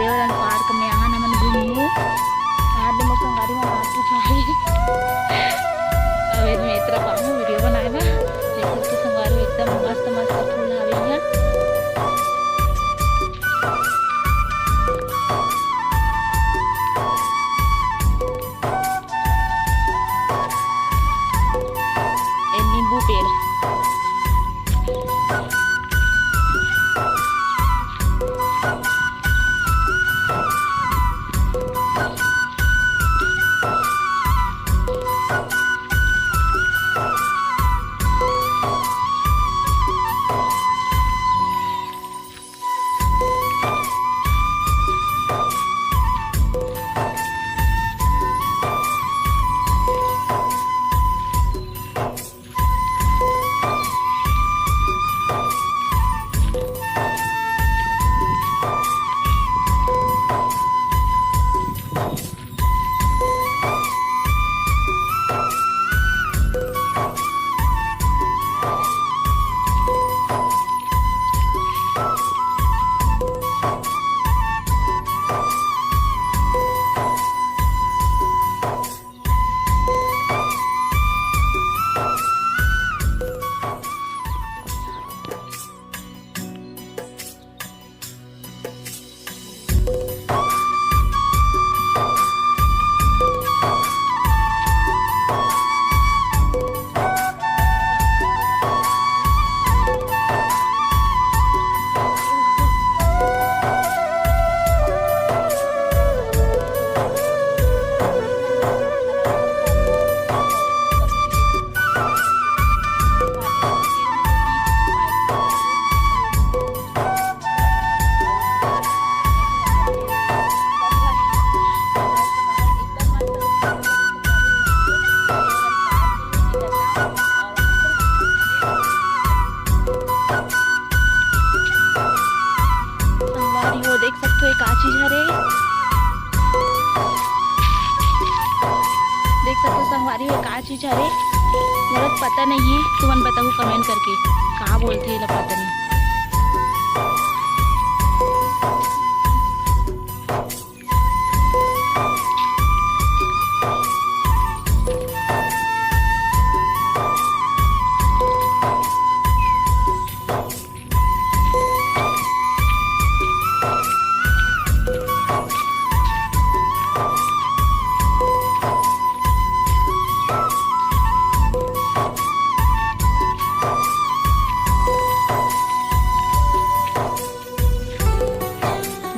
पर्यावरण पार्क में यहाँ नमन घूमू यहाँ दे मोर संगारी में माटू चाहे अब मैं इतना पाऊँ वीडियो बनाए बा देख सकते संगारी एकदम मस्त मस्त फूल आवे यहाँ नींबू पेड़ देख सकते हो का चीज हरे देख सकते हो संगवारी हो का चीज हरे मोला पता नहीं है तुमन बताओ कमेंट करके का बोलते हैं पता नहीं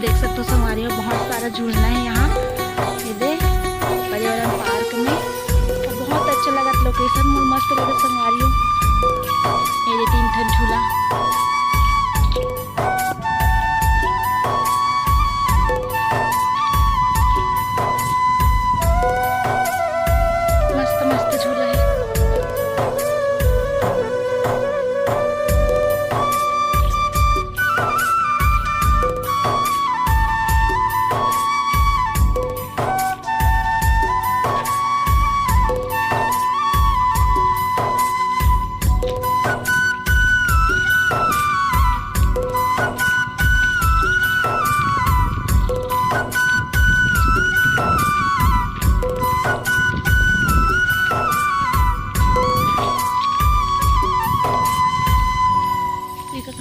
देख सकते हो संगवारी में बहुत सारा झूलना है यहाँ ये दे पर्यावरण पार्क में और बहुत अच्छा लगा लोकेशन मस्त लगा संगवारी ये 3 ठन झूला मस्त मस्त झूला है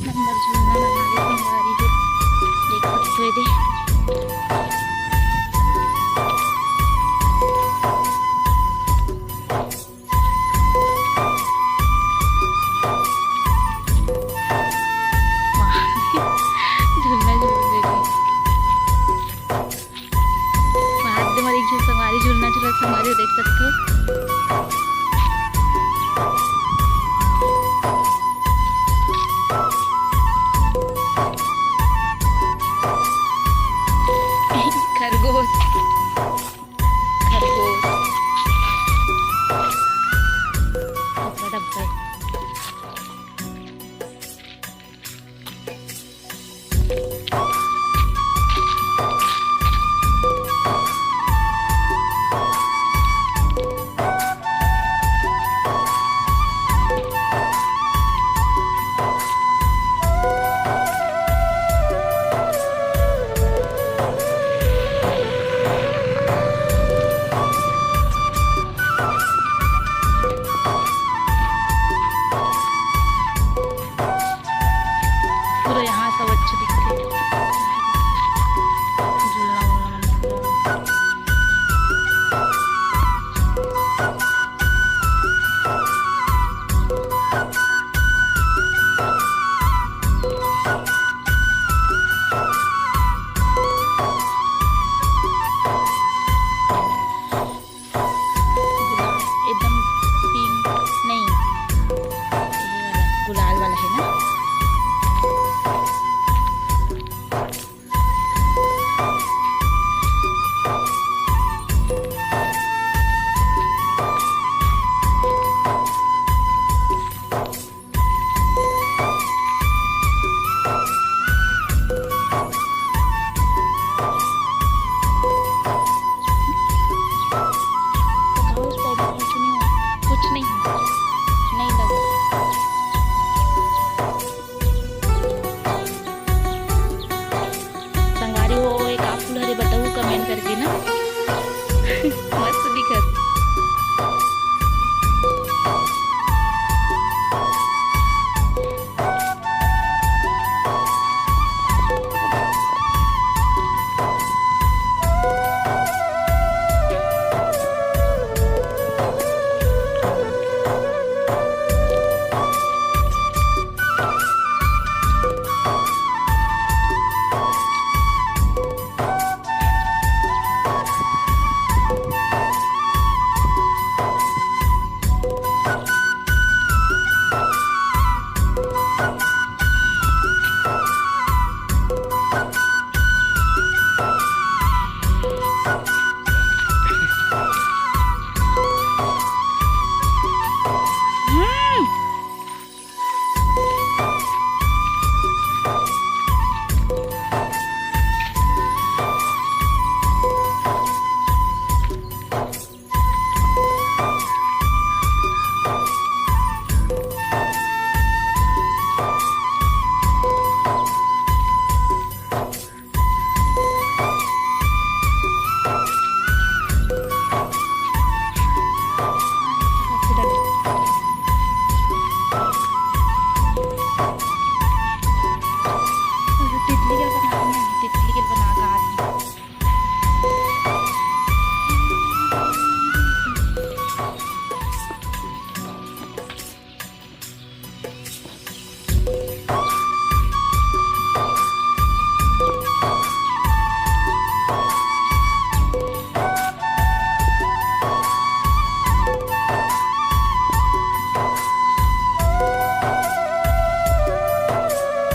नंबर झूलना लगा संगवारी है देख सकते हो दे झूलना संगवारी झूलना झूला संगवारी देख सकते हो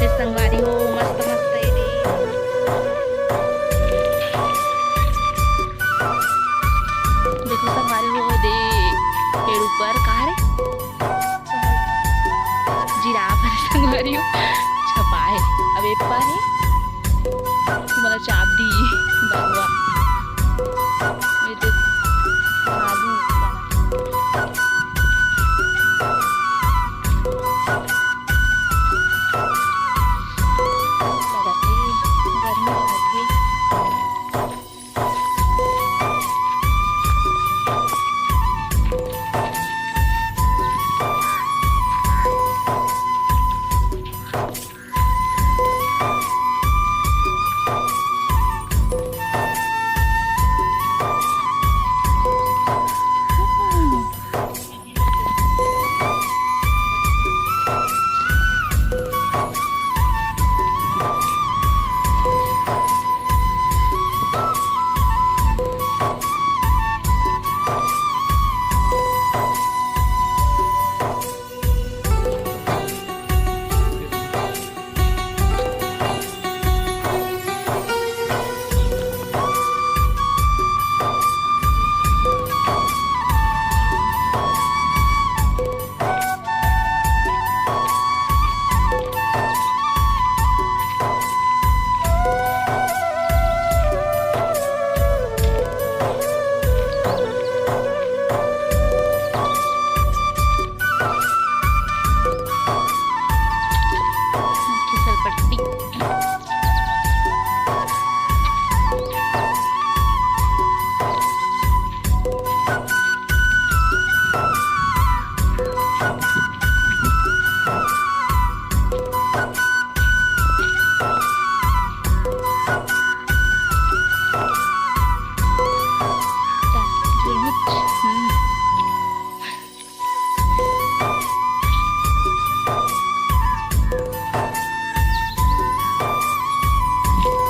हे संगवारी हो मस्त मस्त आहे रे। देखो संगवारी हो दे पेड़ ऊपर कहा रे जिराफ है संगवारी हो छपा है। अब एक पार है मला चाप दी बाबा मैं तो भागू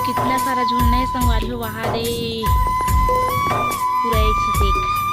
कितना सारा झूलना है संगवारी हो वहाँ रे पूरा एक से एक।